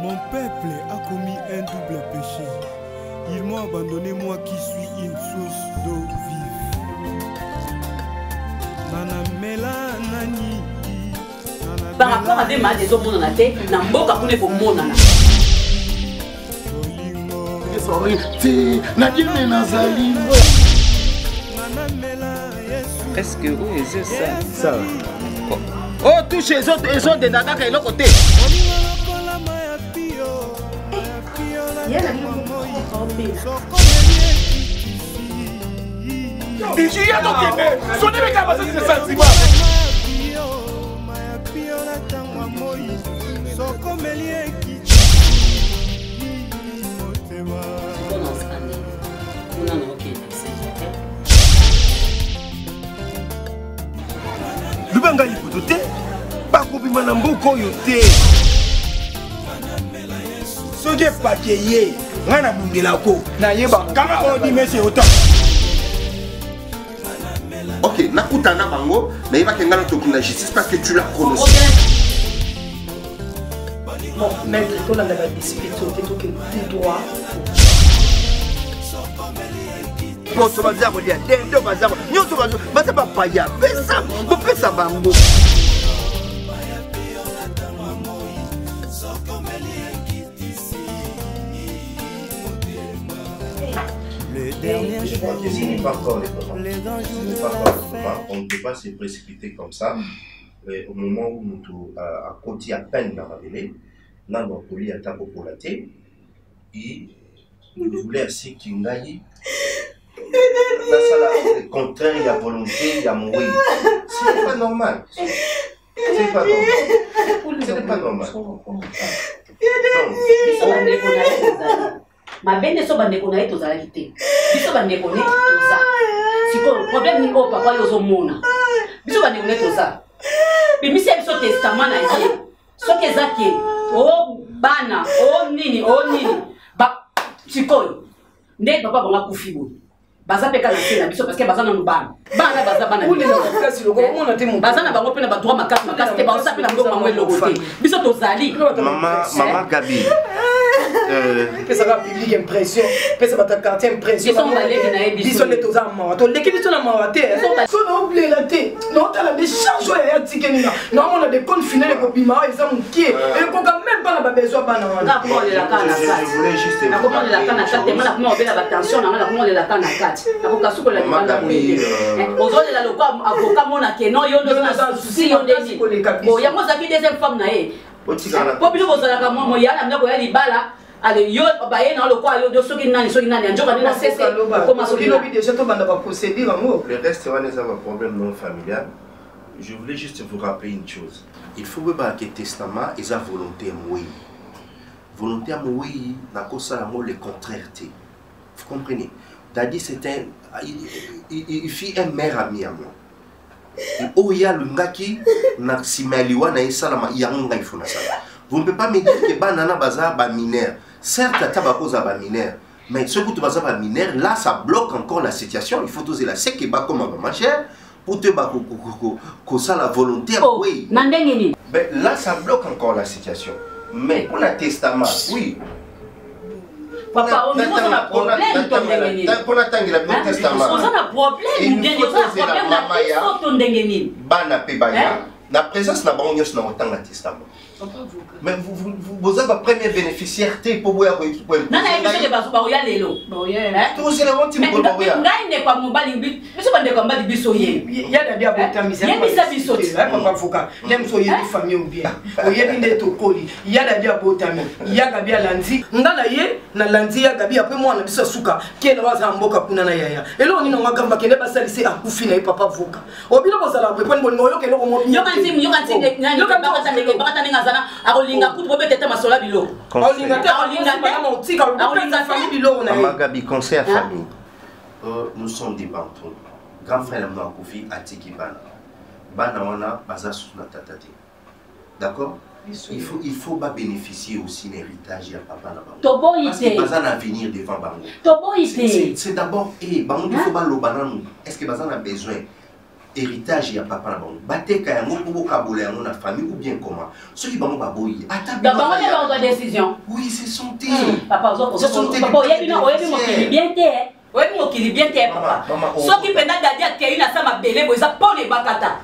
Mon peuple a commis un double péché. Ils m'ont abandonné, moi qui suis une source d'eau vive. Par rapport à des mal des hommes dans la tête, n'a pas qu'on est pour mon nana. Presque où est ça? Oh, touche les autres de Nana qui est l'autre côté. Lubanga ikutu te bakobima na mboka oyo te soki epake ye ngai na bundelako nayeba kaka odimese ota. Ok, nakutana bango nayebaki ngai tokunda justice parce que tu l'as prononcé. Bon, maître, tu as la dispute, tu as droit. Poso bazabo dia dendo bazabo nyoso bazaba paya pesa bo pesa bango. Je crois que ce n'est pas encore les moments. On ne peut pas se précipiter comme ça. Au moment où nous avons côté à peine dans la mêlée, nous avons poli à ta population et nous voulons assez qu'il aille. Le contraire, il y a volonté, il y a mourir. Ce n'est pas normal. Ce n'est pas normal. Ce n'est pas normal. Ma bende so bande kona eto za lite. Biso bande kona toza. Siko problème ni ko papa yo zo mona. Biso bande kona toza. Bimisi biso testament na ye. So ke zake o bana o nini ba siko nde papa banga kufibo. Baza peka na sena biso parce que baza na nubana. Bana baza bana. Ou les kasi loko mona te mon. Baza na bango pe na ba droit makasi te ba sa pe na ngo mangwe lokote. Biso tozali. Maman Gabi. Ça va public impression, ça va ta carte impression. Ils sont les tous amants. L'équipe sont amants. Ils sont oubliés la tête. Non, tu as la décharge à ticket. Non, on a des comptes finaux pour Bima, ils sont qui et qu'on a même pas la besoin pas non. Je voulais juste la comment la canne à 4 et maintenant comment on fait la attention dans la comment la canne à 4. La coca sous la demande aux autres la local avocat mon a que non yo dans souci on dit. Bon, il y a moi ça qui deuxième femme naé. Pour plus vous allez moi il y a la ko ya libala. Allez, yo, baye dans le coin, yo, de ceux qui n'ont pas de job, on cessé. Comment ça déjà tout va procéder en haut. Le reste, on a un problème non familial. Je voulais juste vous rappeler une chose. Il faut que le testament ait sa volonté à mourir. Volonté à mourir, n'a pas ça le contraire. Vous comprenez? C'est-à-dire, c'est un. Il fit un meilleur ami à moi. Oh, il y a le gars qui n'a simaliwa n'a salama yanga il faut na sala. Vous ne pouvez pas me dire que banana baza ba mineur. Certes, la tabako za ba mineur, mais ce que tu baza ba mineur, là ça bloque encore la situation. Il faut oser la sec et ba comme ma chère pour te ba ko ça la volonté oui. Mais là ça bloque encore la situation. Mais pour le testament, oui. Papa, on a un problème. Pour attendre le testament. On a un problème. La présence n'a pas eu de testament. Mais vous avez la première bénéficiaire pour vous. Non, non, il y a des gens tout aussi le monde qui vous voit. Il y a des Gabi, conseil à famille. Nous sommes des bantous. Grand frère Mouakoufi a tiki bana. Bana wana baza sous la tatate. D'accord? Il faut pas bénéficier aussi de l'héritage à papa là-bas. Parce que baza n'a venir devant bango. C'est d'abord, bango il faut pas le banan. Est-ce que baza a besoin? héritage ya papa na bango bateka yango pour kabola yango na famille ou bien comment ceux qui bango baboyi ata bango ne ba décision oui c'est son thé papa papa yebi mo kili bien té oyebi mo kili bien té papa soki penda dadi akei na sama belé boza pone bakata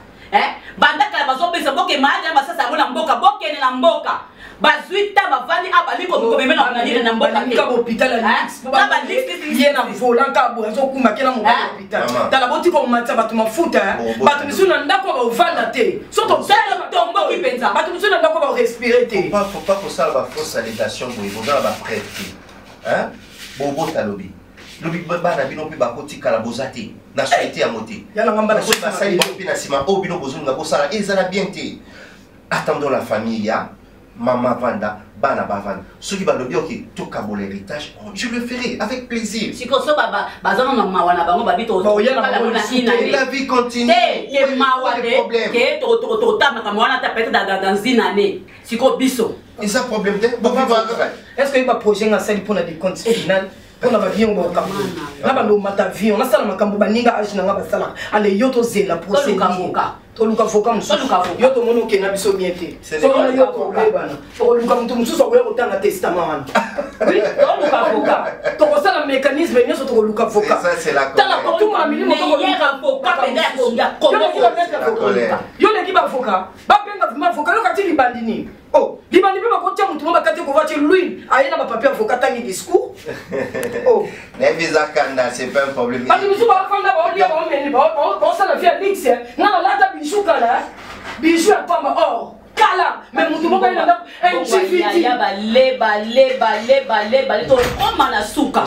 bandaka bazo pesa boke maana basasa ngona mboka bokene na mboka bazuita bavandi abaliko komemena na mboka ka hôpital la ba lix yena volant ka bo azo kuma kena mo hôpital tala boti ko matsa batu mafuta batu misuna ndako ba ovanda te soto sala tombo ki penza batu misuna ndako ba respirer te faut pas pour ça ba fausse allégations boy boza ba prêtre bobo talobi lobi bana bino pe bakoti kala bozate na société ya moti yala ngamba na ba sali bopi na sima o bino bozunga bosala ezala bien te attendons la famille ya maman vanda bana bavanda ceux qui va le dire ok tout kabol héritage je le ferai avec plaisir si ko so baba bazana na mawana bango babito la vie continue ke mawade ke to tama kama wana ta peut-être dans une année si ko biso et ça problème de est-ce que il va projet na sali pour la compte final pour la vie on va kambo na ba lo mata vie on na sala makambo baninga age na ngaba sala ale yoto zela procédure toluka voka mususu yo to mono ke na biso miete so na yo problème bana toluka mutu mususu ko yo tanga testament wana oui toluka voka to ko sala mécanisme nyoso to luka voka ça c'est la tala ko tuma milimo to ko yera voka penda ko ya ko yo le kiba voka ba penga vima voka yo kati libandini oh libandi pe ba ko tia mutu ba kati ko vati lui ayena ba papier voka tangi discours oh mais visa kanda c'est pas un problème ba mususu ba fanda ba olia ba meni ba sala via lix na lata bijou kala bijou ya pamba or kala mais mutu moko ina un chifiti ya balé to koma na suka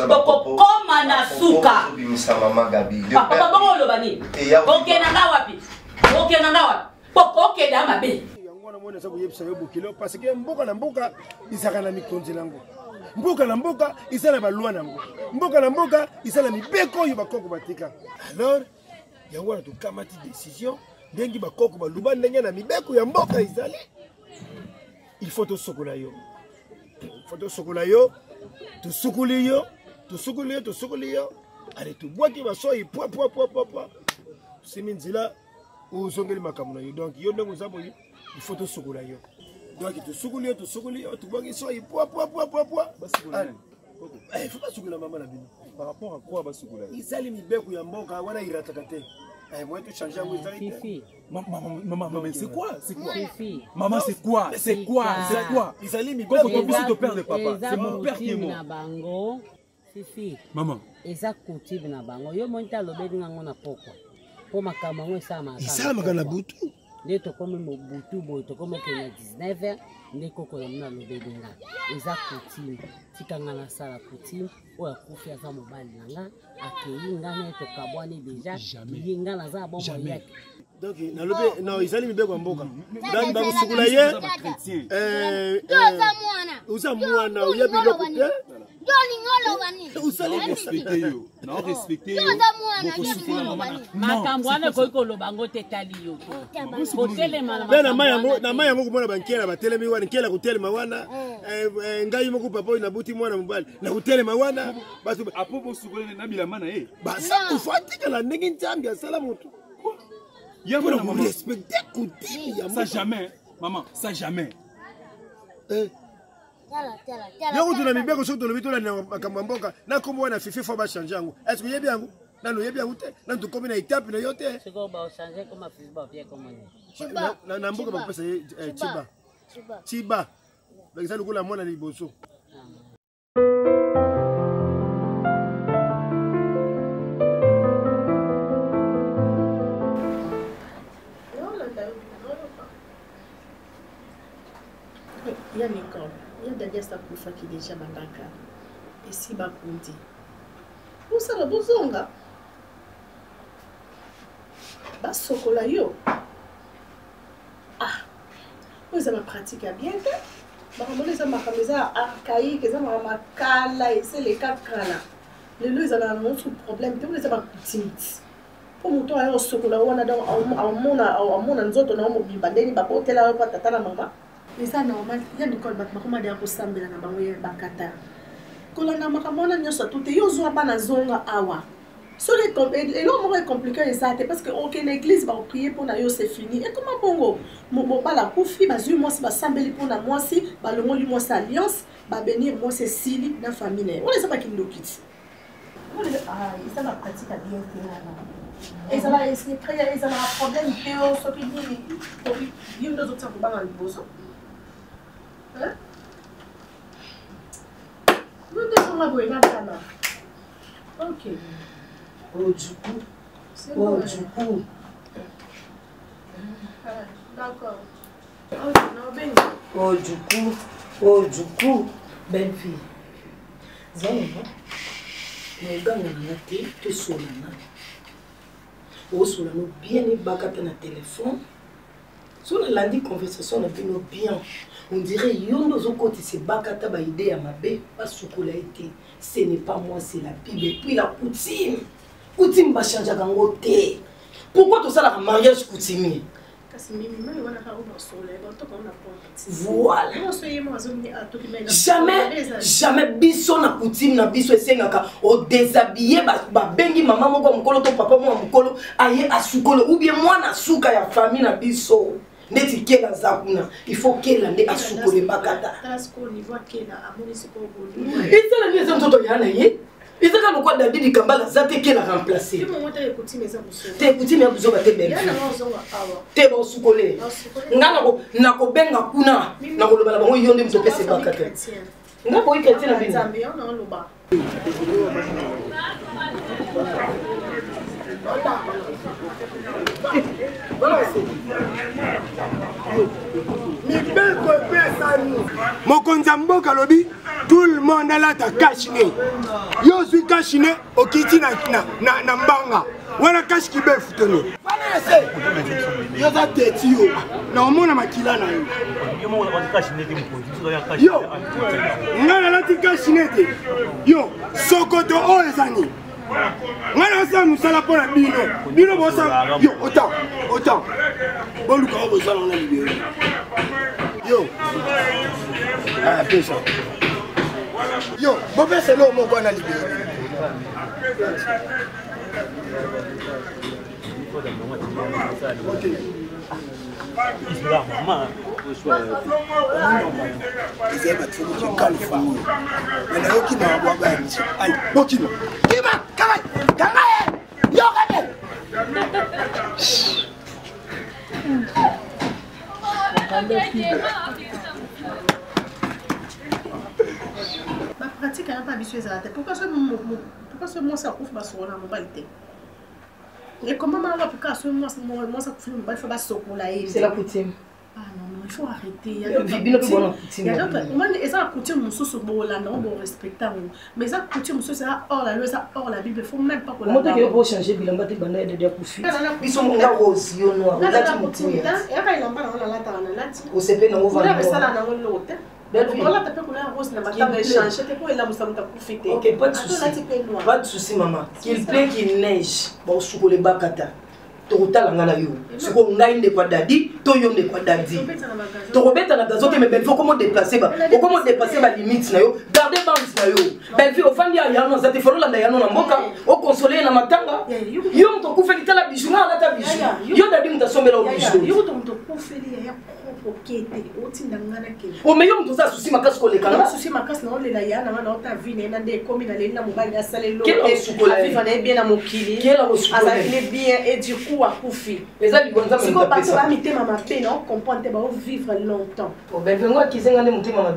koma na suka bimisa mama Gabi papa bongo lobani okena nga wapi poko da mabe yango na mona sabu yebisa yo bokilo parce que mboka na mboka isaka na mikonzi nango mboka na mboka isala ba loi nango mboka na mboka isala mibeko yo bakoko batika alors yango na to kamati décision ndengi bakoko baluba ndenge na mibeko ya mboka izali il faut to sokola yo to sukuli yo allez to boaki basoyi po siminzila uzongeli makamuna yo donc yo ndenge uzabo il faut to sokola yo donc to sukuli yo to boaki soyi po basokola il faut pas sokola mama na bino par rapport à quoi basokola izali mibeko ya mboka wana irataka te moi tu changes en Fifi. Maman, mais c'est quoi? Fifi. Maman, c'est quoi? C'est quoi? Ils allaient me dire ton fils de père de papa. C'est mon père qui est mort. Fifi. Maman. Eza coutume na bango. Yo monta lobedi ngango na pokwa. Po makambo ngo sama. Isa makana butu. Nde to comme mo butu boy to comme ke na 19h nde koko na mna lobedi nga. Eza coutume. Tikanga na sala coutume. Oya kufi aza mobali nanga akei ngana to kabwani déjà yinga na za bombo yake donc na lobe non izali mibeko ya mboka donc ba kusukula ye uza mwana uya biloko te usali respecter yo na respecter yo makambo wana ko lobango te tali yo hôtel na mayango kumona bankela batelemi wana nkela kutelema wana ngai moko papa na buti mwana mobali na kutelema wana batu apopo sukule na bilama na ye basa ufatika la ndenge nzambi asala moto ya pour maman respecter coutume ya ça jamais maman ça jamais Yoko tuna mibeko soto lobi to na makambo mboka na kombo wana fifi fo ba changer yango est-ce que yebi yango na no yebi yango te na to komi na étape na yote c'est ko ba changer comme fifi ba bien comme na mboka ba pesa chiba ba kisali kula mwana liboso il y a l'école, il y a derrière ça pour faire qui déjà bandaka et si ba kundi pour ça la bozonga ba sokola yo vous avez pratique bien que ba mole ça ma kameza archaïque ça ma makala et c'est les quatre kala les deux ils ont un autre problème tout les ça ba timide pour mon temps ayo sokola wana donc amona nzoto na mo bibandeni ba hôtel ba tata na mama. Et ça normal, il y a des cols battement de ressemble à la bakata. Kolana makamona nyoso tout yo zo bana zonga awa. Et là, on va compliquer ça parce que aucune église va prier pour nous, c'est fini. Et comment bongo, mon pas la koufi, moi si s'embellir pour moi si, le mot moi c'est alliance, bénir moi c'est sili dans famille. On ne sait pas qui nous quitte. Ah, ça va pratique à bien faire. Et ça va essayer de créer un problème ce qui dit il y a d'autres choses qui vont le besoin. Hein? Nous devons la voir maintenant. Ok. Oh, du coup. Oh, du coup. D'accord. Oh, du coup. Oh, du coup. Belle fille. Zéro. Mais quand on a été, tu es sur la main. Oh, sur la main, bien les bagages dans téléphone. Sur la lundi conversation, on a bien. On dirait yon dans côté c'est bakata ba idée à ma bé pas soukola été. Ce n'est pas moi, c'est la Bible et puis la coutume. Coutume va changer gango té. Pourquoi tout ça la mariage coutumier? Voilà. Jamais biso na coutume na biso esengaka o déshabiller ba bengi maman moko mukolo to papa mo mukolo aye asukolo ou bien moi na suka ya famille na biso. Neti kela zakuna il faut kela nde asukole bakata. Isala ni nzoto yana ye. Isaka no kwa David Kambala zate kela remplacer. Te coutume ya buzo ba te belle. Te ba sukole. Ngana ko na ko benga kuna na ko lobala bango yonde mtopese bakata. Ngako ikete na bini. Nzambe ona loba. Mokonza mboka lobi tout le monde a la cachiné. Yo suis cachiné au kiti na mbanga. Wala cache ki be futono. Yo za teti yo. Na omona makila na yo. Yo. Ngana la ti cachiné te. Yo sokoto o ezani. Ngana sa musala pona bino. Bino bosa yo autant. Bon luka o bosa na libéré. Yo. Ah, pesa. Yo, bobe c'est là mon bon libéré. OK. Ma pratique n'a pas habitué à la tête. Pourquoi ce moi ça couvre ma soeur dans mon balité? Et comment ma pourquoi ce moi ça couvre mon balité c'est la coutume. Ah non, il faut arrêter. Il y a d'autres. Et ça coutume mon sous bola non bon respectant. Mais ça coutume c'est hors la loi, ça hors la Bible, il faut même pas qu'on la. Comment tu peux changer bilamba de banda de dia kufi. Ils sont nga rose yo noir. Là la coutume. Et quand il en parle on la tana là. Au CP na over. Là ça là dans l'autre. Voilà, tu peux couleur rose, la matin échange. C'était pour la moussa mouta profiter. Ok, pas de souci. Pas de souci, maman. Qu'il plaît, qu'il neige. Bon, sous les bakata. Total ngana yo. Siko ngai de kwa dadi, to yo de kwa dadi. To robeta na gazote mais belle faut comment déplacer ba. Comment déplacer ba limite na yo. Garder balance na yo. Belle fille ofandi ya no za te folo la ya no na mboka, o consoler na matanga. Yo mto kufeli tala bijou na ta bijou. Yo dadi mta sombela o bijou. Yo mto kufeli ya propre otinda ngana ke. O mais yo mto za souci makasi ko lekanga. Souci makasi na olela ya na na ta vie na nde komi na le na mobali ya salelo. Vivre na bien na mokili. Azakile bien et du coup à Koufi. Les amis, vous avez mis maman paix, non? Comprendre que vous vivre longtemps. Oh, ben, venez qui s'est gagné mon thé, maman.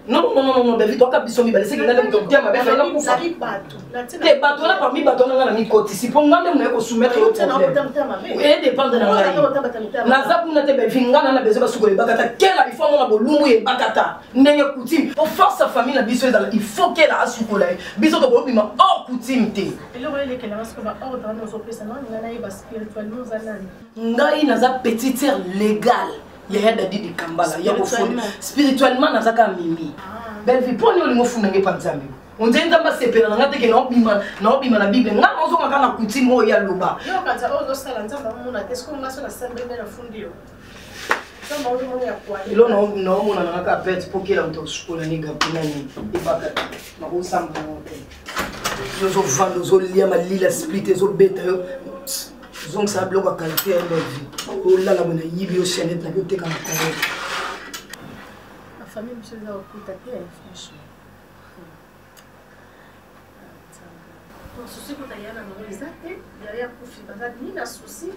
Non, David, toi, tu as dit, c'est que tu as dit, ma belle, tu as dit, les bateaux là, parmi les bateaux, on a mis côté. Si pour moi, on a soumettre au problème. Et dépend de la vie. Naza, pour notre belle fille, on a besoin de se couler bagata. Quelle il faut avoir l'umou et bagata. N'est-ce pas coutume? Pour force sa famille, la biseuse, il faut qu'elle a su couler. Biseuse de gros, mais hors coutume. Et là, vous voyez qu'elle a ce qu'on va hors dans nos opérations. On a spirituellement, on a une petite sœur légale. Il y a des David Kambala, il y a spirituellement dans sa mimi. Belle vie, pour nous les mots fous n'engagent pas de zambie. On dit que c'est pas on a dit que non bima la Bible. Nga on a quand coutume mo ya loba. Yo quand ça on doit la nzamba mon na est-ce qu'on a sur la scène de la fundio. Ça mo mo ya kwa. Ilo no mo na ka pet pour que la mto school ni ga pinani. Ibaka. Ma usamba wote. ozovanda ozolia malila split ezobeta yo ozongisa biloko ya qualité ya vie olala bona yibi yo chaînette na yo oteka na kare la famille monsieur eza kokuta te franchement souci kotayana nango eza te yaya kufi baza ni na souci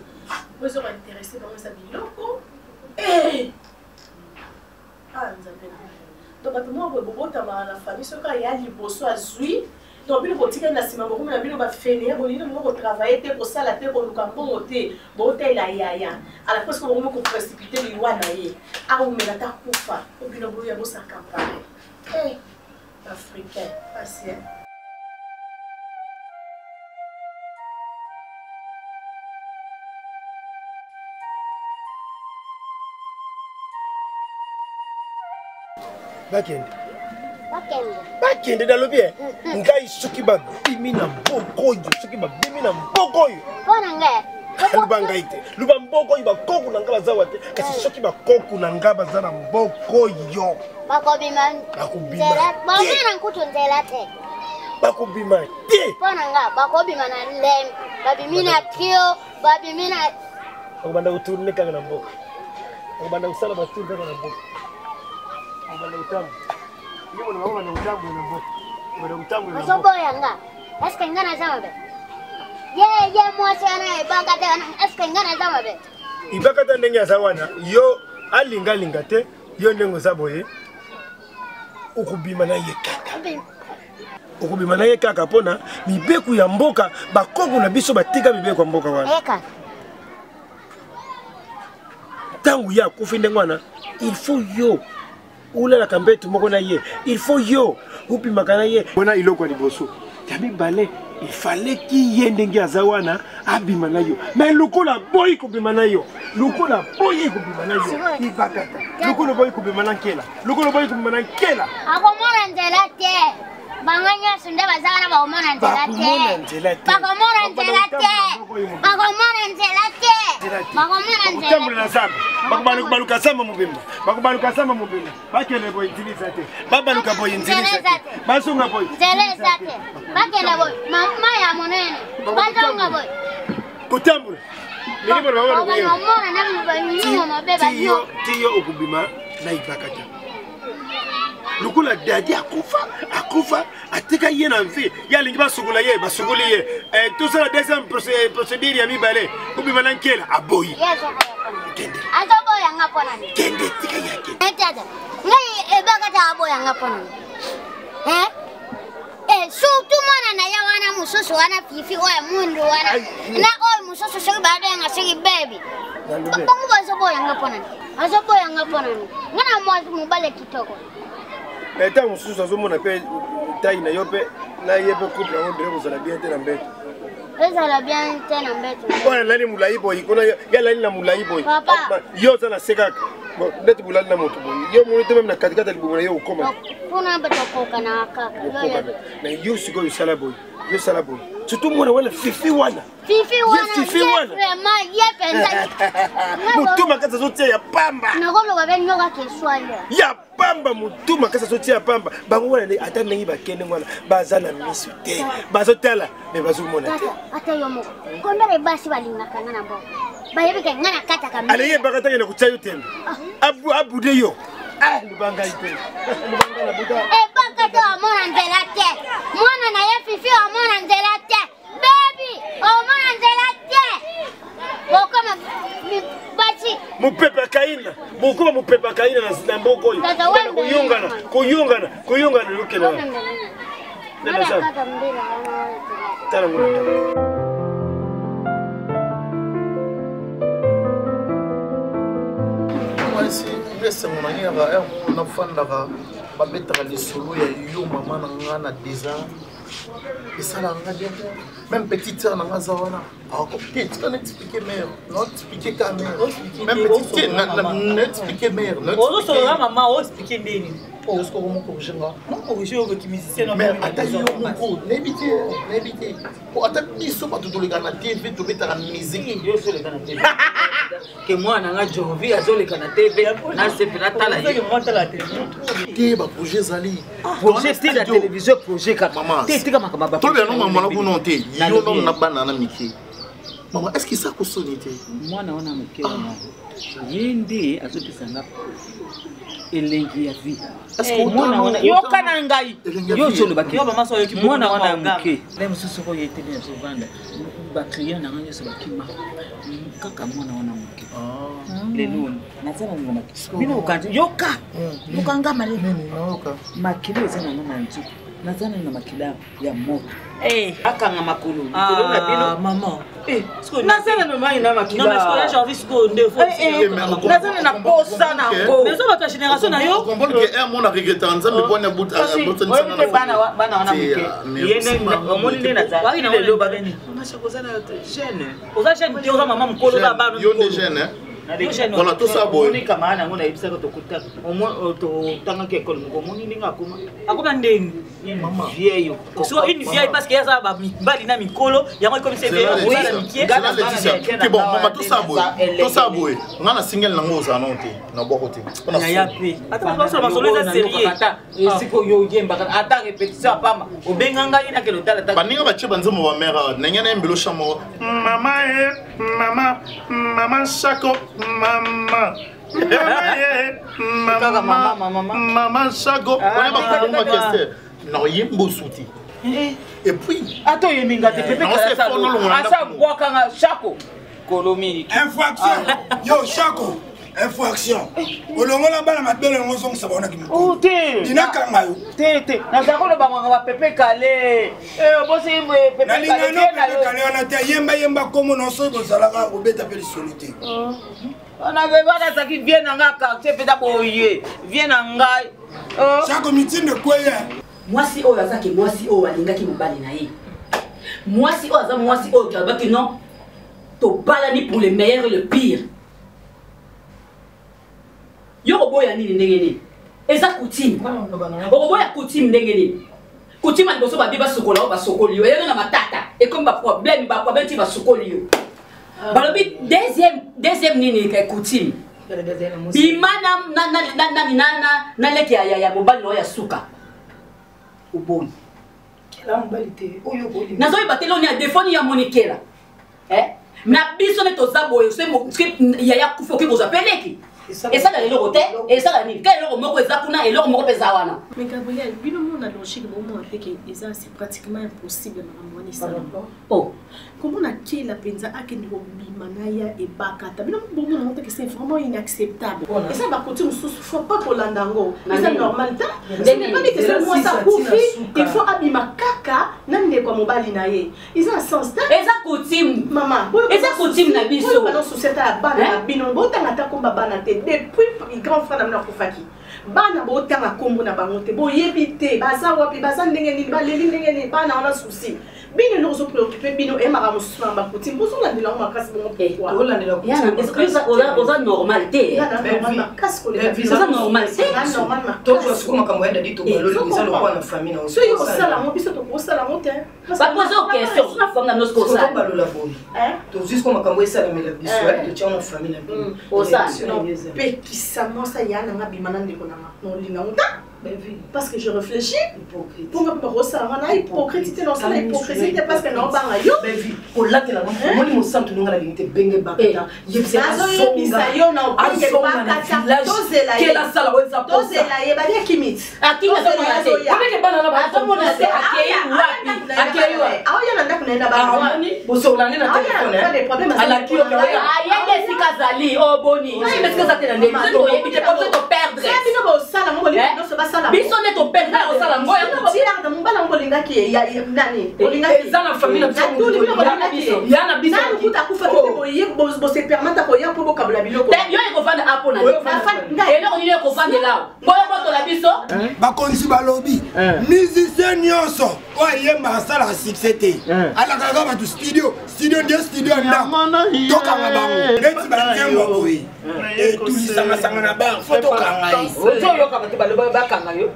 po eza kointeresse bango eza biloko nzambe donc bato moko boye bobotama na famille soki aya liboso azwi donc bino kotikali na nsima bokomi na bino bafene bolino bongo kotravaille te kosala te koluka mbongo te botela yaya ala presque bokomi koprécipite liwa na ye akomela ta kufa po bino boya bosaka pare africain patient bakende nalobi ngai soki babimi na mboko oyo soki babimi na mboko oyo luba ngai te luba mboko oyo bakoku na nga bazawa te kasi soki bakoku na nga baza na mboko oyo bakobima te bakobanda kotourne kaka na mboka bakobanda kosala batour kaka na mboka bakobanda kotambo ozoboyanga eske nga naza mabe ye mwasi wana ebanga te eske nga naza mabe ibaka te ndenge aza wana yo alingalinga te yo ndenge oza boye okobima na ye kaka okobima na ye kaka mpona mibeko ya mboka bakoko na biso batika mibeko ya mboka wana ntango ye akufi ndenge wana il faut yo ulalaka mbetu moko na ye il faut yo upimaka na ye wana iloko ya liboso ya mibale ifaleki ye ndenge aza wana abima na yo me lokola boyi kobima na yo lokola boyi kobima na yo ibakata lokola boyi kobima na nkela lokola boyi kobima na nkela akomona nzela te bango nyonso nde baza wana bakomona nzela te bakomona nzela te bakotambola na zamba bakobaluka samba mobimba bakobaluka samba mobimba bakende boye nzilisa te babaluka boye nzilisa te basunga boye nzelesa te bakende boye mama ya monene bazonga boye kotambola tiyo okubima na ibakata lokola dadi akufa atika ye na mvi ye alingi basukula ye basukuli ye tosala deuxième procédure ya mibale obima na nkela aboyi azoboyanga mponani kende tika yake ngai ebakata aboyanga mponani surtout mwana na ya wana mususu wana fifi oyo mundu wana na oyo mususu soki badenga soki bebi bango bazoboyanga mponani ngana mwasi mobale kitoko ntango mosusu azomona mpe tai na yo mpe na ye mpe couple yango ndire kozala bien te na mbeto ezala bien te na mbeto oyo alali molai boye kuna ye alali na molai boye yo oza na se kaka ndeti bolali na moto boye yo moni te meme na katikati ya libumu na yo okoma kuna mpe tokokana kaka na yo sikoyo osala boye yo sala boye surtout mwana wana fifi wana mutu makasi azotia ya pamba ya pamba mutu makasi azotia ya pamba bango wana ata ndenge bakende wana baza na miso te bazotala me bazomona te aleyebaka ntange na kotya yo tembe abude yo lubangai te ebaka te omona nzela te mwana na ye fifi omona nzela te bebi omona nzela te bokoma basi mopepe kaina bokoma mopepe kaina na mboko oyo kuyungana lukela tala ngona mwasi mbese monanyaka nafandaka babetaka lisolo ya yo mama na nga na 10 ans esalaka nga bien même petite sœur na nga aza wana tika naexplike mare naexplike ka mare même petite naexplike mare ozosolola mama oexplike ndeni osko komokorige nga mokorige oyoki musicien mais ata yo moko nayebi te ata biso bato toleka na tv tobetaka musike que moi nanga Jovi azoleka na TV na sepela tala ye te ba projet zali projet style la télévision projet ka maman te tika makamba to bien non maman ko non te yo non na bana na miki maman est-ce que ça ko sonité moi na wana mike wana yende azopesanga elengi ya vie parce que mwana wana yoka na ngai yo cholo baki yo mama so yoki mwana wana muke le mususu ko yete bien so vanda ba client na nganya so bakima kaka mwana wana muke le nuni nazana ngoma bino ukanti yoka mukanga mali yoka makilo zana na nzu nazana na makila ya moto akanga makulu na bino maman nazana na mai na makila non mais ce que là j'ai envie ce qu'on devait nazana na posa na ngo mais ça votre génération na yo comprendre que un monde a regretté nzambe pona buta buta bana wana muke yene omoni nde nazana wali na le bagani mama kozana jeune oza jeune te oza mama mukolo ba bana yo de jeune voilà tout ça boy ni kama na ngona ibisa ko tokuta omo to tanga ke ekole ngomoni ninga akuma ndeni maman vieille so une vieille parce que ya ça ba mbali na mikolo yango comme c'est bien oui c'est bon maman tout ça boy ngana single nango za nonte na bokote na ya pe ata ba so masolo za sérieux siko yo yemba ata répétition pamba obenganga ina ke lotala ta baninga bachiba nzemo ba mère nengena embelo chamo mama shako Mama, maman Chago, on est pas comme question. Non, il y a un beau souti. Et puis, attends, il y a minga de pépé qui ça. Asa boakanga Chaco. Colomi. Infraction. Yo Chaco. Infraction. Olongo la bala mabele ngo song sabona ki. Oh te. Dina kanga yo. Te. Na zako le banganga ba pépé calé. Bosi pépé calé. Na linga no pépé calé on ata yemba comme no so bozalaka obeta pe solité. On avait pas ça qui vient en quartier peut-être boyer. Vient en ngai. Chaque meeting de quoi hier? Moi si o yazaki moi si o alinga ki mobali na ye. Moi si o azam moi si o kabaki non. To balani pour le meilleur et le pire. Yo oboya nini ndenge nini? Eza coutume. Oboya coutume ndenge nini? Coutume ali boso ba biba sokola o ba sokoli yo. Yena na matata. Et comme ba problème ti ba sokoli yo. Balobi deuxième nini ka coutume. Bimana na leki ya mobali no ya suka. Uboni. Kela mobali te. Oyo boli. Nazo ibatelo ni a defoni ya monikela. Na biso ne tozabo yo se mo ya kufa ki boza peleki. Et ça dans les logotés et ça dans les quand les logos ezakuna et logos moko pezawana. Mais Gabriel, bino mo na logique bon mo fait que ça c'est pratiquement impossible na mwani ça. Oh, comment on a qui la penza akendo bimanaya et bakata. Bino bon mo montre que c'est vraiment inacceptable. Et ça va continuer sous faut pas pour landango. C'est normal ça. C'est pas dit que c'est moi ça koufi, il faut abima kaka nande kwa mobali na ye. Ils ont un sens ça. Et ça coutume maman. Et ça coutume na biso. Bano société ya bana bino botanga ta komba bana te depuis grand frère na kufaki. Bana botanga kombo na bango te boyebite baza wapi baza ndenge ni baleli ndenge ni bana on a souci. Bino no so préoccupé bino e mara mususu ba coutume bozo la ndela ma kasi bongo pourquoi. Est-ce que ça oza normalité? C'est ça normalité. Toi tu as ce qu'on m'a camoué dit tout le monde ça le quoi na famille na. So yo sala mo biso to ko sala mo te. Ba poser aux questions na forme na nos causes. Ko ba la boy. To juste qu'on m'a camoué ça mais la biso tu tiens na famille na bino. Osa. Pe qui ça mo ça ya na bimana ndeko na ma. Non linga unta. Parce que je réfléchis pour me penser à la hypocrisie non c'est l'hypocrisie parce que non banga yo au lac la moi mon centre nous la limite bengue bakata yebisa yo na bengue bakata tozela la sala weza tozela ye badia kimit akina tozela te avec bana na ba tomona te akei wapi aoya na ndako naenda bana bosolane na téléphone ala kio ayende sikazali oboni est-ce que ça te na ndeni to yebite pour te perdre ça bino bo sala mo boli no se ba sala biso ne to perdre na sala ngo ya kutira na mbala ngolinga ki ya nani ngolinga ki za na famille na biso yana biso na kuta kufa ko ye bo se permettre ko ya pour kabla biloko yo e ko vanda apo na ele ko ni ko vanda lao ngoya boto la biso bakonzi balobi musicien nyonso oyemba asala succès te alakaka bato studio ndako tokanga bango neti banzembo boye etulisanga na bango fo tokanga ye ozoyoka bato baloba bakanga yo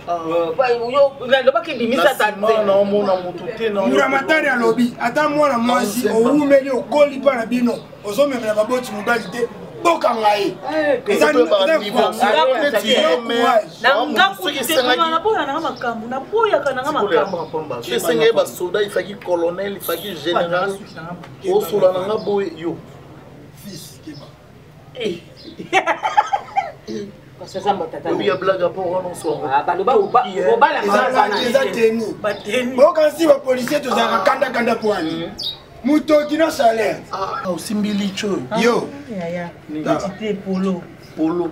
yo lobaki bimisa ta te naomona moto te na muramatari alobi ata mwana mwasi oumeli okoli mpa na bino ozomemela baboti mobali te boka ngai esenge basoldat ifaki colonel ifaki général osola nanga boye yo obiya blague apo wana eza teni bokansi bapolisier tozalaka kandakanda pwani mutoki na salaire osimbi licho yo polo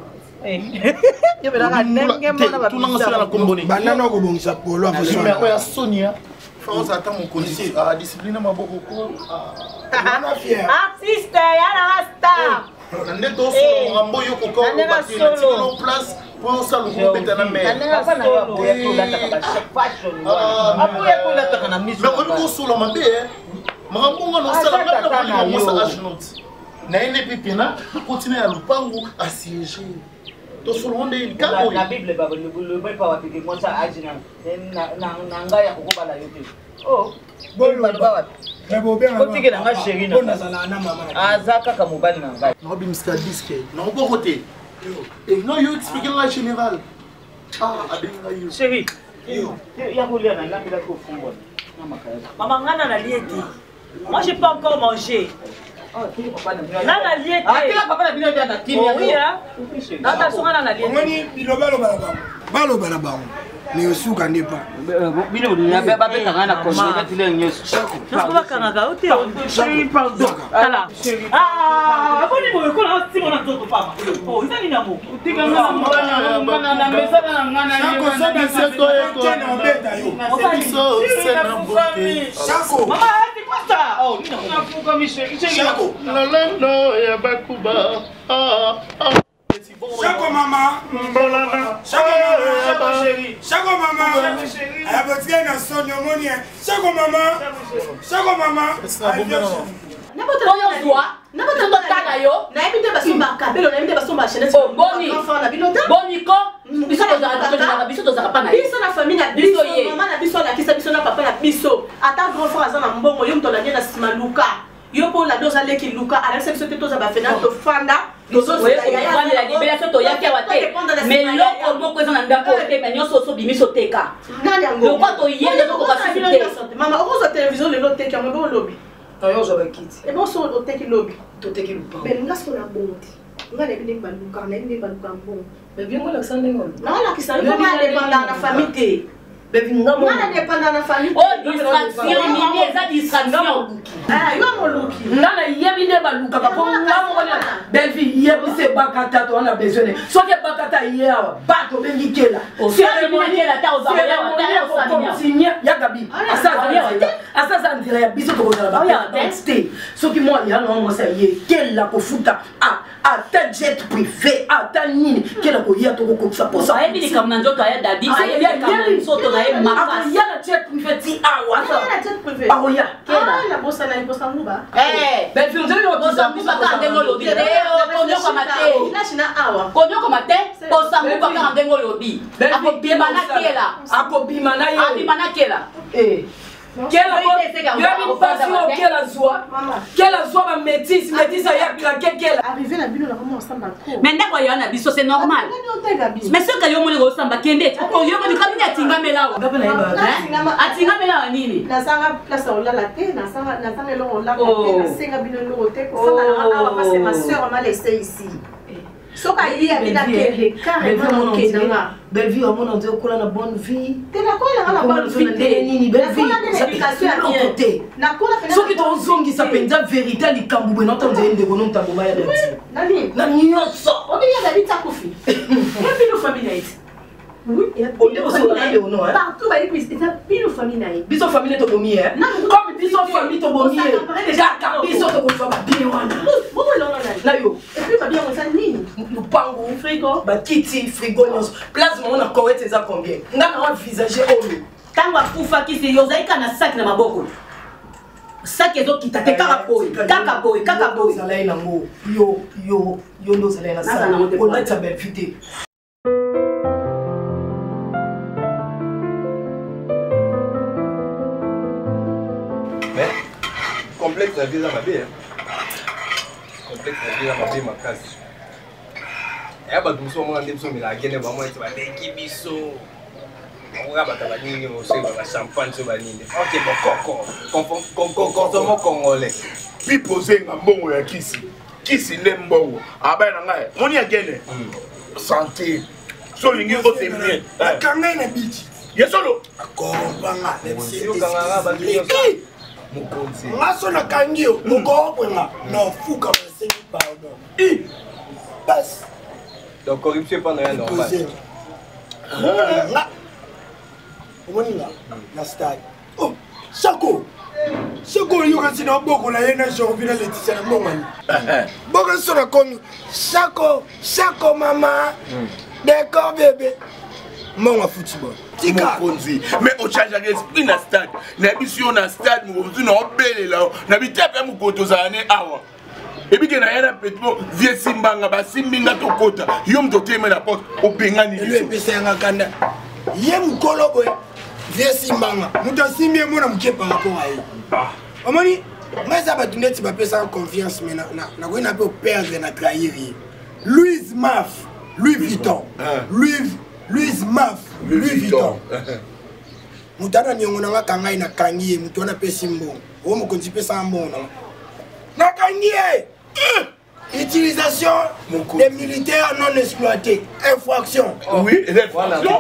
tunanga sala na komboni banana okobongisa polo ya sonia France ata mokonzi discipline maboko ko artiste yana star nde tosolo makambo yo kokaobatino place po osala okobeta na meokosola mabe makambo nga nosala agenoti naye mpe pena akontinue ya lupangu asiége tosolo nde likangoya bible otikela nga sheri aza kaka mobali na ngai naobimisika diske naoboko te no yo explike nga général abenga yo sheri yakolia na ngambela kofungola maman ngana na lieti moi j'ai pas encore mangé nana lieti papa na bino na kimia oui hein nata songa na lieti omoni bilobalo balobala bango mais osuka nde pa bino babetanga na konatile nyonso bakangaka ote tala aboni boye kola osimona nzoto papa ezali nango na mesana na ngana Chako mama, Chako mama, ayabotika na sonyo moni. Chako mama, yo pour la dose avec Luca avec cette société tous à faire notre fanda la libération to yaki awate mais loko moko eza na ndako te mais nyonso so bimiso teka le quoi to yende ko kasite mama oko za télévision le lote ka mbo lobby ayo zo bakiti et bon so o teki lobby to teki lupa mais nga so na bonti nga ne bini ba Luca na bini ba Luca bon mais bien ngo la sande ngolo na la kisa ngo ma dépendant na famille Ngana dépendant na famille. Oh, distraction, mimi eza distraction. Yo mo luki. Ngana yebi ne ba luka ba ngamo wala. Belvi yebi se bakata to on a besoin. So ke bakata yewa ba to bengi kela. Si on est kela ta oza ya signer ya gabi. Asa ndira ya biso to ko ba. Stay. So ki moi ya no mo sa ye kela ko futa ata jet privé ata nini kela ko ya to ko sa posa. Ay bi kam na njoto ya dadi. Ay ya kam na soto na e maka. Ya na jet privé ti awa. Ya na jet privé. Awa ya. La bossa na bossa muba. Ben fi nzo yo bossa muba ka ndengo lobi. Konyo ko mate. La china awa. Konyo ko mate. Bossa muba ka ndengo lobi. Ako bima na kela. Ako bima na yo. Bima na kela. Quelle passion, quelle joie, ma métisse à quelle arrivé la bino na comment ensemble trop. Mais ndako yo na biso c'est normal. Mais ce que yo moni go samba kende, ko yo moni kamini atinga melawa. Atinga melawa nini? Na sanga place on la te, na sanga lo la te, na senga bino lo te, ko sanga na parce que ma sœur m'a laissé ici. Soka yi abina kele carrément kenanga. Belle vie au monde on dit ko na bonne vie. Te na ko na bonne vie nini belle vie. L'éducation à bien. Na ko na soki to zongi sa penza vérité likambu na tonze ende ko non tambo ya dati. Nani? Na nyonso. On dit ya David Takofi. Et nos familles. Oui, on est aussi on a partout ba yi c'est une famille naï. Biso famille to bomi hein. Comme biso famille to bomi. Déjà biso to ko fa bien wana. Bon là na yo. Et puis ba bien on ça nini? Lupango frigo ba kiti frigo nyonso. Place mo na Koweït eza combien? Ngana wa visager oyo. Tango akufa kisi yo zaika na sac na maboko. Sac ezo kita te kaka boy. Zalai na ngo. Yo ndo zalai na sa. On a ta belle fille. complexe na vie eza mabe complexe na vie eza mabe makasi ya bato mosusu omona nde biso omela akende bamwa ete baleki biso okoka bato banini mosoyeba bachampagne so banini ok bokoko consomo congolais piposenga mbongo ya kisi nde mbongo abaye na ngai moni akende santé so olingi osemie akangai na biti yesolo akobanga mokonzi ngaso nakangi yo okobwenga nafuka basengi pardon basi donc corruption pas na normal omoninga na stade oh Sako yoka sina boko na yena jorvina Leticia na mbongani boko sona komi Sako mama d'accord bébé monga football tika konzi mais au change l'esprit na stade na biso na stade mukozu na obelela na bitepe mukoto zane awa ebike na yana petmo vie simbanga basimbinga tokota yo mtoteme na porte opengani ele pesa yanga kanda ye mukolo boy vie simbanga mutasimie mona muke par rapport à elle omoni mais abatu neti ba pesa confiance mais na ko ina pe perdre na trahir Louise Maf Louis Vuitton Louise Maf Louis Vuitton mutana nyongo na kangai na kangie mutona pesa mbongo o mokonzi pesa mbongo na kangie utilisation des militaires non exploités infraction oui infraction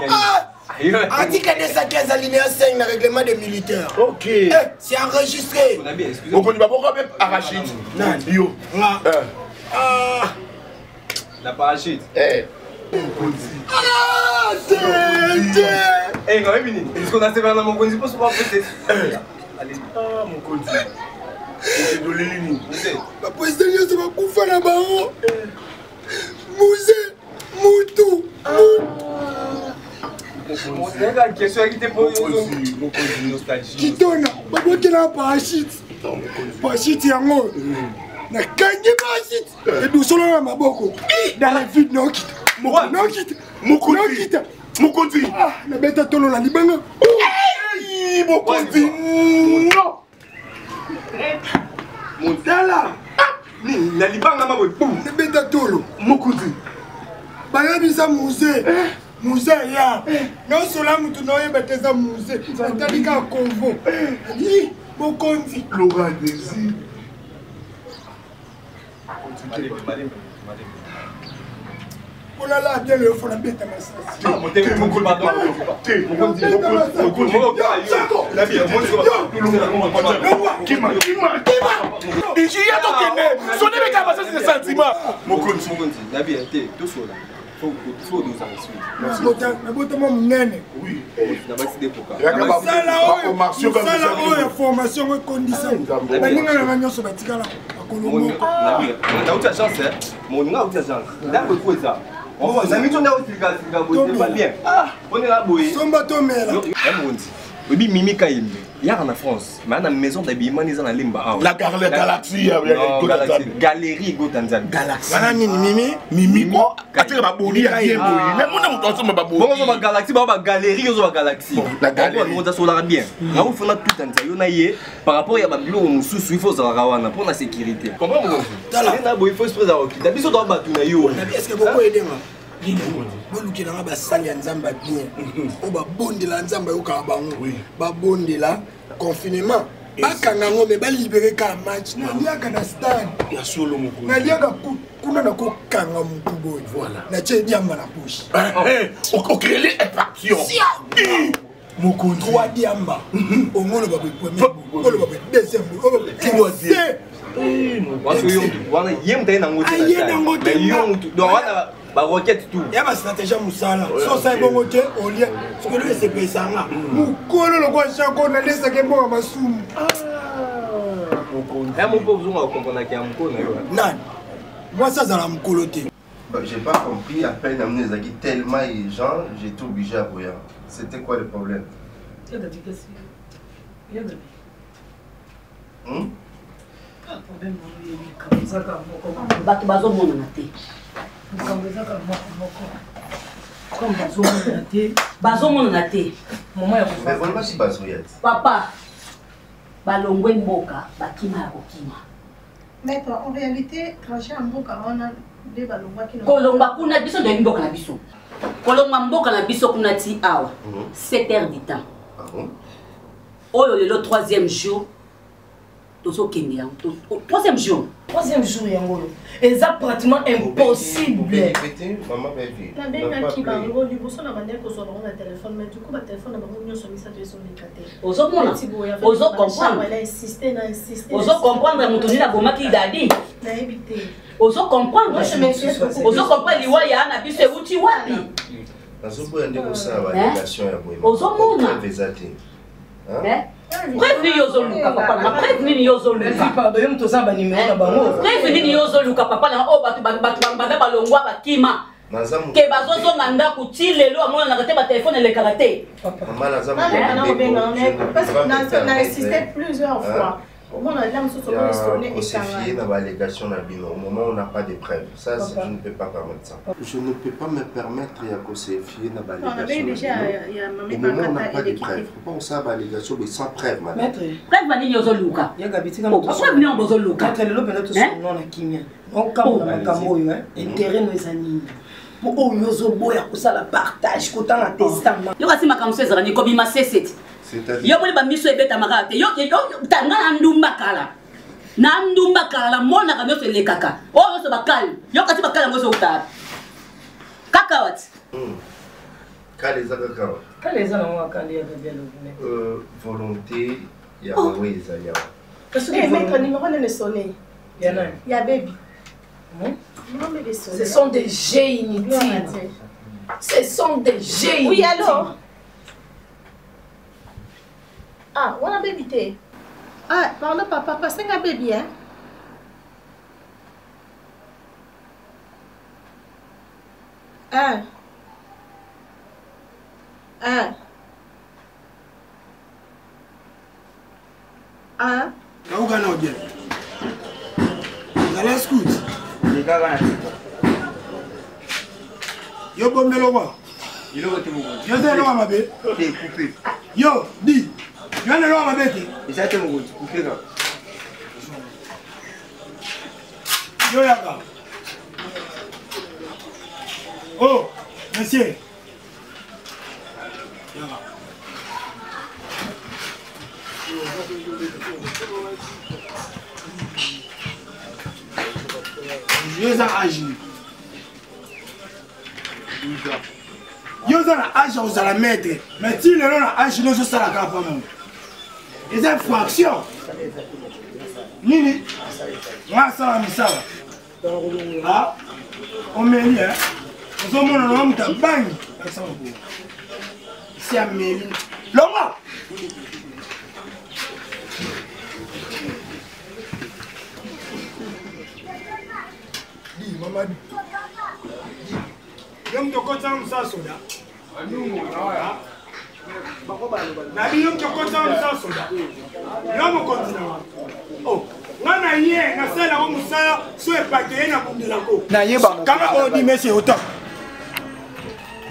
article 215 alinéa 5 le règlement des militaires ok c'est enregistré on connaît pas pourquoi même arachide yo la parachute eh non mais est-ce qu'on a sévère dans mon conzi pour se voir peut-être allez mon conzi c'est de l'élini la président yo ça va kufa na bao Mouze Moutou la question qui te pose mon conzi nostalgie qui donne baboki na parachute yango na kangi parachute et doucement na maboko dans la vide nokita Mokonzi na beta tolo la libanga Mokonzi non Montala na libanga mabo na beta tolo Mokonzi bayabisa Mouze ya non sola mutu noyeba teza Mouze atalika convo Mokonzi Laura Désir on a là bien le faut la bête à ma Oui, Mimi Kaïm, il y a en France, mais dans la maison d'habillement, ils ont la limba. La galerie, galerie Gotanzan. Galaxie. Mimi, attends, ma boni, mais mon nom, on ma galaxie, ma galerie, on galaxie. La galerie, on a solar bien. Là où on a tout en Taïonaïe, par rapport à Babylon, on sous il faut Zarawana pour la sécurité. Comprends-moi? Il faut se préserver. D'habitude, on va tout naïo. Est-ce que beaucoup aidé moi? Bolukela nga basali ya nzamba bien o babondela nzamba yoka bango babondela confinement bakanga ngo me balibere ka match na liaka na stade ya solo moko na liaka kuna na ko kanga mutu boy voilà na tie diamba na poche on crée les infractions moko trois diamba o ngolo ba premier ngolo ba deuxième troisième wana yem tay na ngoti na yom do wana ba roquette tout ya ba stratégie musala so sa bongo te au lieu ce que le c'est pesanga mukolo lo kwa chako na lesa ke bonga masumu mon pauvre on comprendre qu'il y a mukolo na yo nan moi ça za la mukolo te j'ai pas compris après d'amener les acquis tellement les gens j'étais obligé à voyer c'était quoi le problème bato bazomonana te bazomonana te mais vraiment si bazoyate papa balongwe mboka bakima ya kokima. Maître, en réalité, trancher en mboka, on a des balongwa qui kolongwa kuna biso de mboka na biso. Kolongwa mboka na biso kuna ti awa. 7 heures du temps. Ah bon? Oyo le 3e jour. Tozo kende yango. 3e jour. 3e jour yango. Et ça pratiquement impossible. Maman baby. La dernière qui va au niveau son amandé ko so na téléphone mais du coup ba téléphone na bango nyoso misa to so nekate. Ozo mona. Ozo comprendre. Elle a insisté. Ozo comprendre mutuni na bomaki dadi. Na éviter. Ozo comprendre. Moi je m'inquiète. Ozo comprendre liwa ya na biso uti wapi. Nazobo yande ko sa validation ya boye. Ozo mona. Vezati. Hein? Prévenir Yozoluka papa na prévenir Yozoluka. Pardon, yom to samba numéro na bango. Prévenir Yozoluka papa na o batu banda balongwa bakima. Ke bazozo nganda kuti lelo amona na kate ba téléphone le karaté. Maman nazamu. Parce que on a insisté plusieurs fois. Au moment où on a sonné et dans l'allégation au moment où on n'a pas de preuves. Ça, je ne peux pas permettre ça. Je ne peux pas me permettre de cosifier dans l'allégation. Au moment où on n'a pas de preuves. Il ne faut pas on s'en l'allégation, mais sans preuve, madame. Preuve va dire Yozoluka. Pourquoi venir en Bozoluka? Quand elle est là, elle est là, on a kimia. On cambo na cambo yo, intérêt nos amis. Pour Yozo boya ko sala partage ko tanga testament. Yo kasi makamso ezali ko bima seseti. Yo boli ba miso ebeta makate. Yo tanga ndumba kala. Na ndumba kala mona ka nyoso le kaka. O nyoso bakali. Yo kasi bakala ngoso utata. Kaka wat. Kale za kaka. Kale za na mwa kale ya bebelo. Volonté ya waweza ya. Parce que maître numéro ne sonné. Yana. Ya baby. Ce sont des jets inutiles. Ce sont des jets inutiles. Oui, alors? Ah, on a baby. Ah, parle papa, parce que un bébé, hein? Ah. Ah. Ah. Où gagne bien? Vous allez scout. Yo bombe lo quoi? Yo c'est lo ma bé. Coupé. Yo, dis. Tu as le lo ma bé. Ça te mon coupé là. Yo yaka. Oh, monsieur. Yaka. Yo za âge. Yo za na âge aux la mettre. Mais si le nom na âge nous ça la capa mon. Et c'est fraction. Nini? Moi ça la misala. Ah. On met hein. Nous sommes dans l'homme de bang. C'est Amélie. L'homme. Maman. Yom to kota msa soda. Na bi yom to kota msa soda. Yom continue. Oh, ngana ye na sala wa musala so e pake na bundela ko. Na yeba mo. Kama o di mesi ota.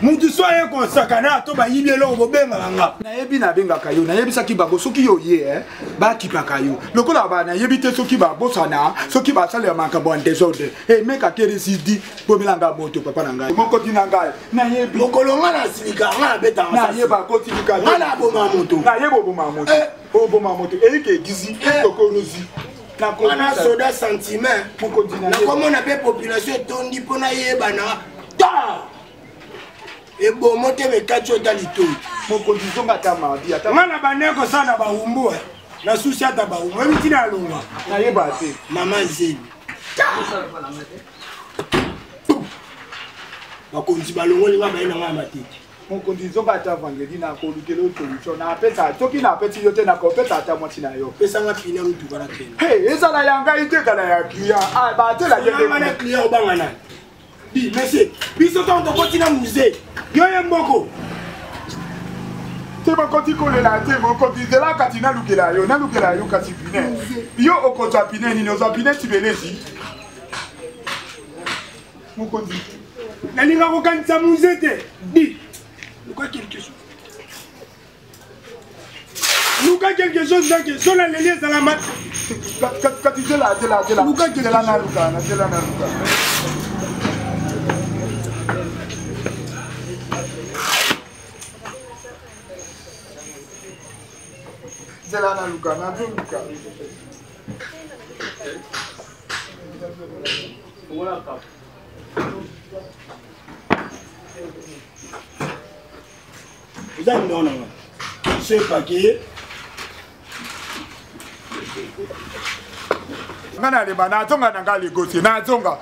Mutu soye ko sakana to ba yibye lo bo benga nga. Na yebi na benga kayo na yebi saki ba go soki yo ye ba kipa kayo. Lokola ba na yebi te soki ba bosana soki ba sale manka bon désordre. Eh meka kere sidi bo milanga moto papa na ngai. Moko dinanga na yebi. Lokolo nga na silika nga beta na yeba ko tilika. Nga na bo ma moto. Na yebo bo ma moto. O bo ma moto e ke gizi kokorozi. Na soda sentiment pour continuer. Na comment on appelle population tondi pona yeba na ta. Et bon, moi, je me cache dans les tours. Mon condition est à ma vie. Je ne sais pas si je suis na souci à ta baou. Moi, je suis là. Maman, c'est. Ma condition mon condition va être vendredi na ko lukelo solution na pesa toki na peti yote na ko pesa ta moti na yo pesa nga pina mtu bana tena hey esa na yanga ite kana ya client ah ba te la yenge mana client obanga na bi monsieur biso to to kotina musée yo yemboko te ba koti ko le la te mo koti de la katina lukela yo kasi pine yo okoto pine ni no pine tibelezi mon koti na linga ko kanisa musée te bi Luka quelque chose. Luka quelque quelque chose là que son allié dans la mat. Quand tu es là. Luka qui est là na Luka. Zelana Luka, na Luka. Vous avez non ce paquet. Ngana le bana tonga nanga le gosi na tonga.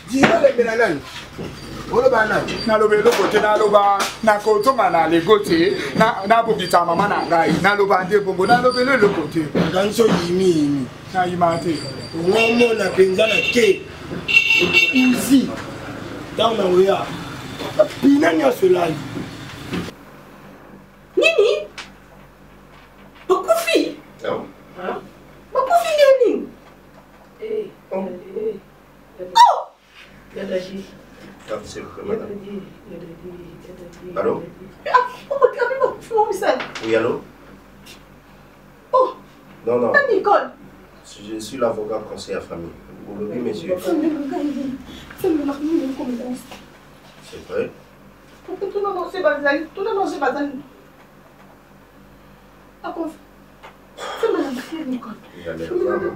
Dira le benalai. Olo bana na lobe lo kote na loba na ko tonga na le gosi na bobita mama na ngai na loba nde bongo na lobe lo kote. Ganso yimi na yimate. Ngomo na penzana ke. Ici dans la oya. Pinanya cela. Nini? Bakufi? Non. Bakufi nini? Oh! C'est le madame. Allô? Oui, allô? Oh! Non, non. Nicole. Je suis l'avocat conseiller à famille. Vous l'oubliez, monsieur? C'est vrai? Il a l'air grave.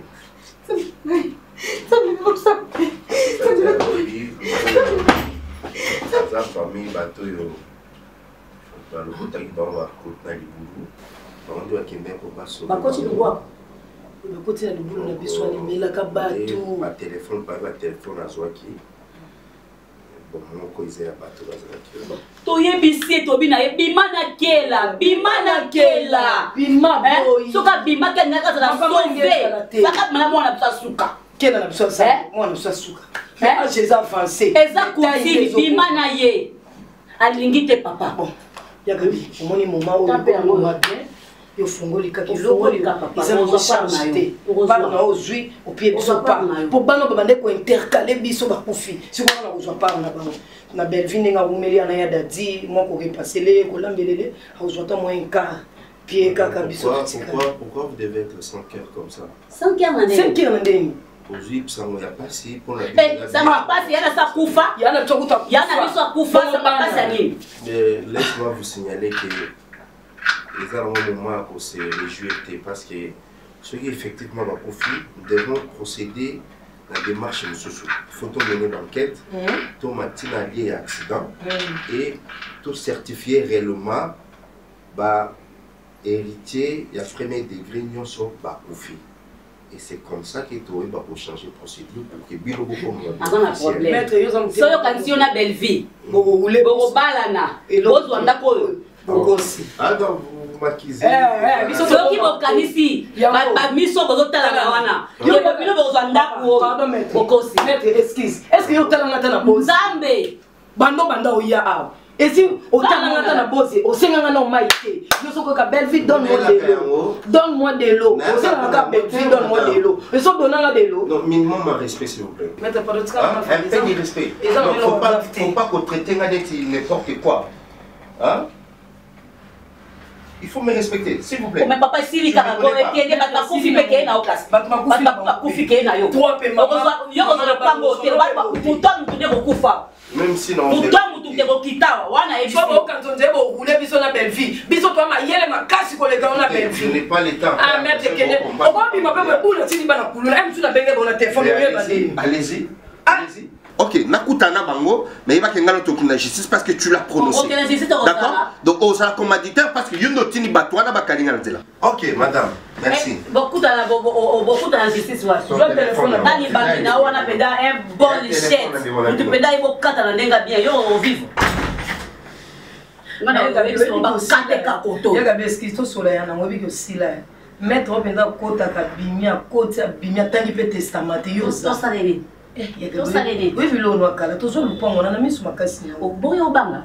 La famille bateau yo ba lokota ki ba wa kotna libulu ba ndo akende ko baso ba koti lwa le koti ya libulu na biso ni mela ka bato ba téléphone azwaki bon moko izela bato bazaki to yebisi to bina bimana kela bima boy soka bima ke naka za sauver saka mana mwana psasuka kena na biso sa mwana psasuka mais j'ai avancé exactement bimana ye alingi te papa bon yagabi omoni moma o yo fungoli kaki loko ils ont changé par na ozui au pied biso par pour bano babande ko intercaler biso ba kufi si ko na ozwa par na bango na Belvine nga umeli ana ya dadi moko repasser ko lambelele ozwa ta moins quart pied kaka biso pourquoi vous devez être sans cœur comme ça 5 cœur na ndeni aujourd'hui ça on y a passé pour la ça m'a passé yana sa kufa yana biso kufa ça m'a passé nini mais laisse-moi vous signaler que les gens ont le moment pour se réjouir parce que ce qui effectivement va profiter, nous devons procéder à la démarche de sous. Il faut mener l'enquête, tout matin lié à accident et tout certifier réellement bah héritier et à premier degré nous sommes bah profit. Et c'est comme ça que tu vas pour changer de procédure pour que bien beaucoup de problème. Si on a belle vie, vous balana et l'autre on a quoi? Ah donc vous maquisez. Biso qui vont kanisi, ba miso bozo tala na wana. Yo bino bozo ndako. Pardon maître. Bokosi. Maître excuse. Est-ce que yo tala ngata na bozi? Zambe. Banda oya a. Et si au tala ngata na bozi, au senga na maïté. Yo soko ka belle vie donne-moi de l'eau. Donne-moi de l'eau. Au senga ka belle vie donne-moi de l'eau. Et so donnant la de l'eau. Non, minimum un respect s'il vous plaît. Maître pas de un peu de respect. Faut pas qu'on traite n'importe quoi. Hein? Il faut me respecter, s'il vous plaît. Mais papa, si les caractères étaient pas confiés, mais na okas. Pas confiés na yo. Trois paiements. Yo on ne pas moter. Pourtant nous tenons beaucoup fort. Même si non. Pourtant nous tenons kita. Wana et faut quand on dit bon rouler biso na belle vie. Biso toi ma yele ma kasi ko les gars on a belle vie. Je n'ai pas le temps. Ah merde kene. On va bi ma pe me boule tini bana kulu. Même sur la bengue on a téléphone allez-y. Allez-y. Ok, nakutana bango, mais il va qu'il y ait la justice parce que tu l'as prononcé. D'accord? Donc, on sera commanditaire parce que you n'as pas de ok, madame, merci. Beaucoup de la justice, je dois téléphoner. Dans les banques, on a un bon chèque. Tu peux d'ailleurs au 4 ans, bien, on vit. Mettre au benda kota kabimia kota bimia tangi pe testament yo ça ça les oui vilo no kala to zo lupango na misu makasi o boyo banga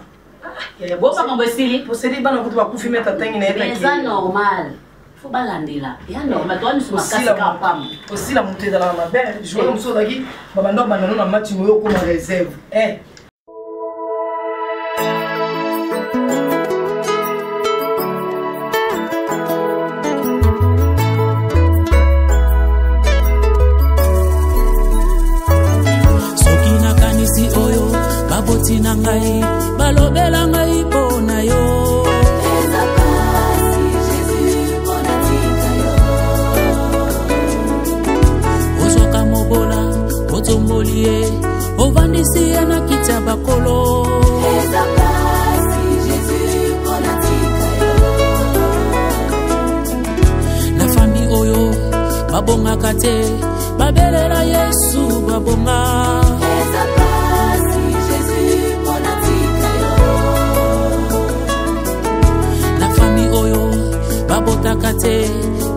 ya bo banga mbesili poseli bana kutu bakufi meta tangi na eta ki c'est normal faut balandela ya normal to misu makasi ka pam aussi la montée dans la mabe jouer muso daki babanda bana na match yo ko ma réserve kati na ngai balobela ngai pona yo eza pasi Jésus pona tika yo ozoka mobola otombolie ovandisi ye na kiti ya bakolo eza pasi Jésus pona tika yo na fami oyo babongaka te babelela Yesu babonga eza pasi Jésus pona tika yo na fami oyo babotaka te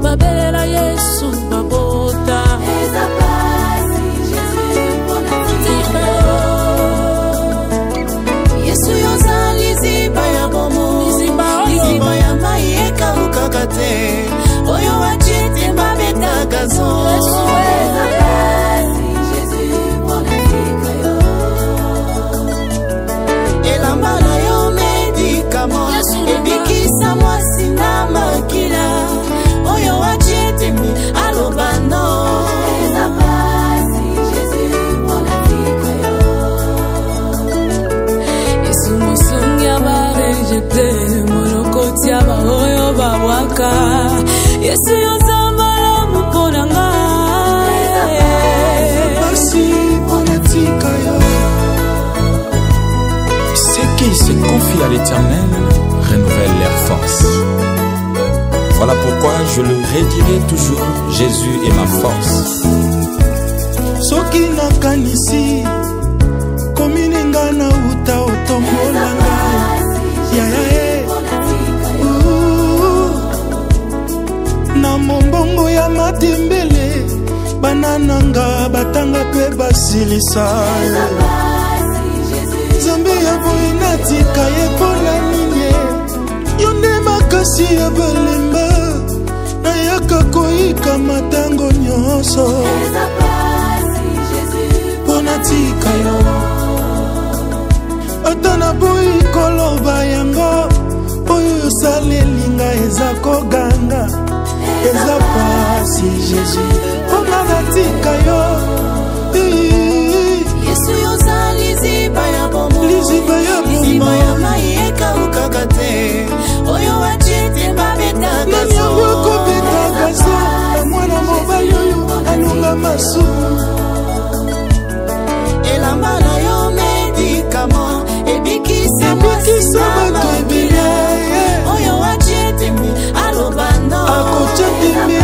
babelela Yesu babota eza pasi Jésus pona tika yo Yesu yozali ziba ya bomo liziba ya mai ekawukaka te oyo wachete babetaka zo eza pasi Jésus pona tika yo elamba na yo medikament ebikisa mwasi na makila oyo wachete alobano eza pasi Jésus pona tika yo Yesu mosungi abarejete monokoti abaoyo babwaka Yesu yozambala mupona ngai pasi pona tika yo. Ceux qui se confient à l'Éternel renouvellent leurs forces. Voilà pourquoi je le redirai toujours, Jésus est ma force. Soki nakanisi komininga na uta otombola ngai na mombongo ya matembele banananga batanga pe basilisa Zambe ya boye natika ye pola ninye yo nde makasi ya balemba nayaka koyika matango nyonso pona tika yo ata naboyi koloba yango oyo osalelinga eza koganga eza pasi Jésus pona natika yo Yesu yozali ziba ya bomo liziba ya mai ekawukaka te oyo wachete babetaka zo kobetaka zo na mwana mobali oyo alunga masumu elamba na yo medikament ebikisa bato ebele oyo wachete alobano akochateme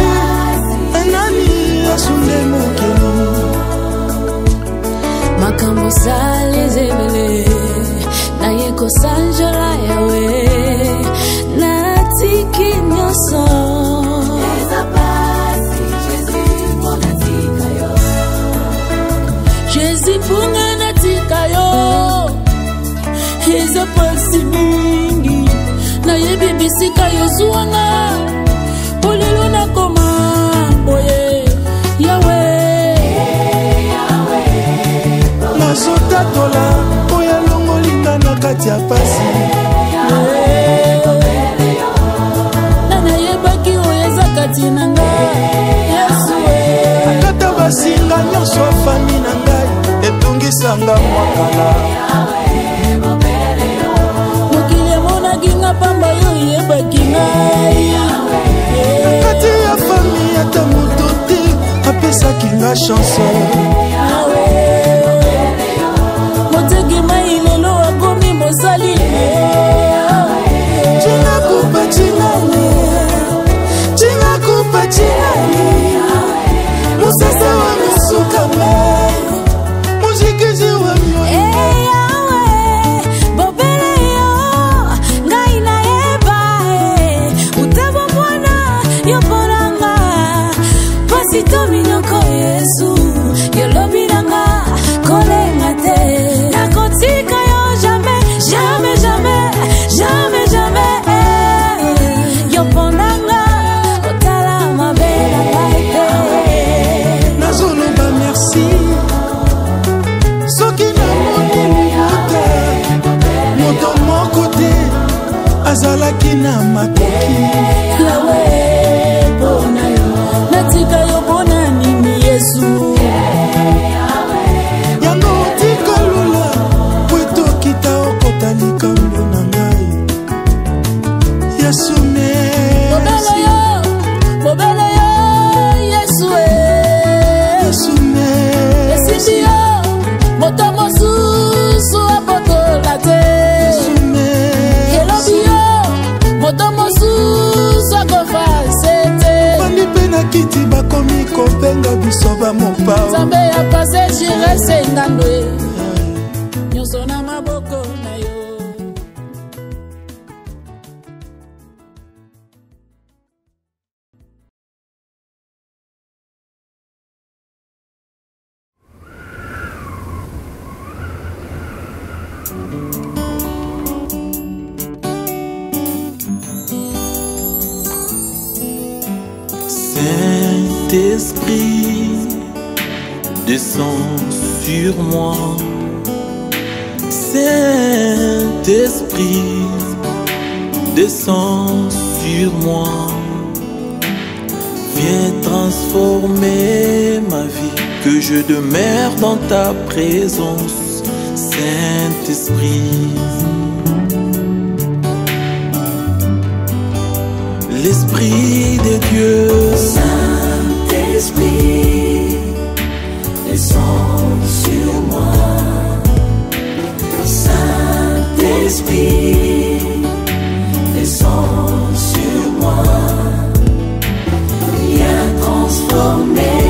anani asunde mokeli makambo sales ebele naye kosanjola yawe natiki nyonso eza pasi Jésus pona tika yo Jésus punga natika yo eza pasi mingi nayebi bisika yozuwanga polelo nakoma boye yawe nazotatola oya longolinga na kati ya pasi nanayebaki oyo eza kati na ngai Yesu akata basinga nyonso afami na ngai etungisanga mwakala mokili emonaki nga pamba yo yebaki ngai kati ya fami ata moto te apesaki nga chanson moteki mai lelo akomi mosali cinakupa cinane cinakupa cinane musasa wa misuka mai muzikisi wa mioyo bobele yo ngai nayeba utabo mwana yo mponanga pasito minoko Yesu yolobi nanga kolenga te nakotika yo jamais jamais jamais jamais jamais yo mponanga kotala mabela baite nazoloba merci soki namoni libuta moto moko te azalaki na makoki yawe pona yo natika yo pona nini Yesu yango tika lula kobenga biso bamopao nzambe ya pase jire sengando ye nyonso na maboko na yo. Saint-Esprit, descends sur moi. Saint-Esprit, descends sur moi. Viens transformer ma vie, que je demeure dans ta présence. Saint-Esprit, l'Esprit de Dieu. Saint-Esprit, descends sur moi. Saint-Esprit, descends sur moi. Viens transformer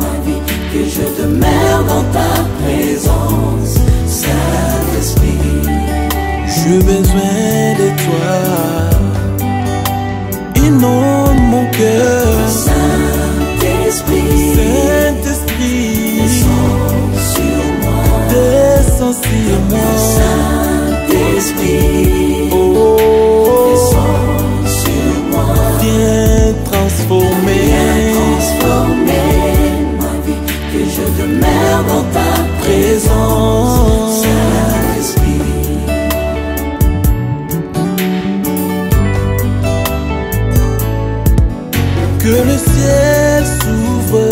ma vie, que je demeure dans ta présence. Saint-Esprit, j'ai besoin de toi. Inonde mon cœur. Saint-Esprit, Saint-Esprit, descends sur moi. Descends sur moi. Saint-Esprit, oh, descends sur moi. Viens transformer ma vie, que je demeure dans ta présence. Saint-Esprit, que le ciel s'ouvre,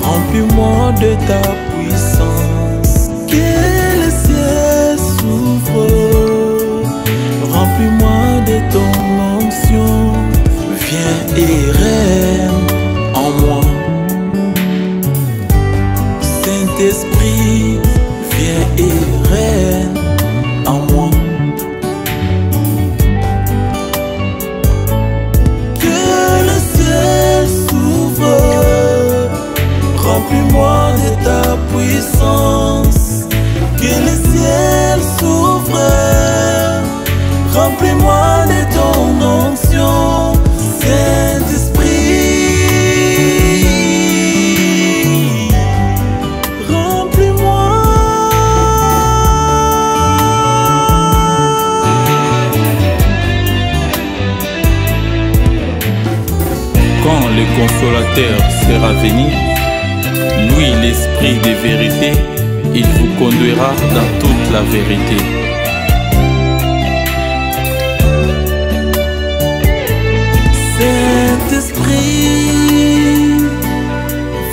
remplis-moi de ta puissance. Que le ciel s'ouvre, remplis-moi de ton onction. Viens et règne en moi. Saint-Esprit, viens et règne en moi. Remplis-moi de ta puissance, que le ciel s'ouvre. Remplis-moi de ton onction, Saint-Esprit. Remplis-moi. Quand le consolateur sera venu, lui, l'esprit de vérité, il vous conduira dans toute la vérité. Saint-Esprit,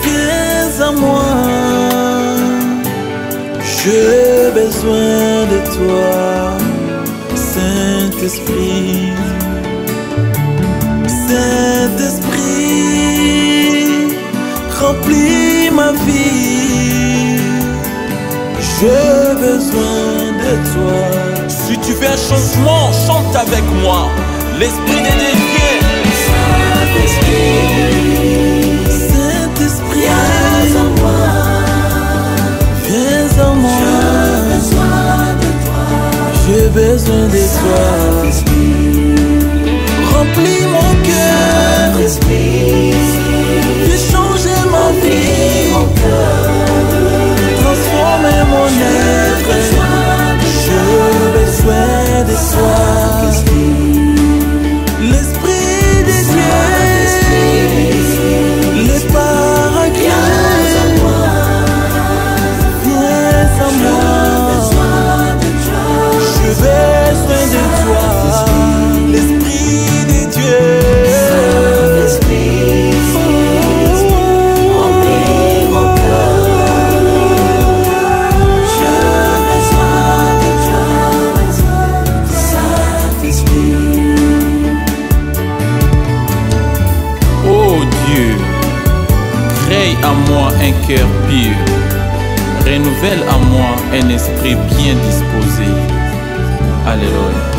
viens à moi. J'ai besoin de toi, Saint-Esprit. Saint-Esprit, remplis ma vie. J'ai besoin de toi. Si tu veux un changement, chante avec moi. L'esprit de Dieu. Saint-Esprit, viens en moi. Viens en moi. J'ai besoin de toi. Remplis mon cœur. Fais changer ma vie. Transformer mon être. J'ai besoin de toi. L'Esprit de Dieu, le Paraclet, viens à moi. J'ai besoin de toi, l'Esprit de Dieu. Remplis mon Crée en moi un cœur pur, renouvelle en moi un esprit bien disposé. Alléluia.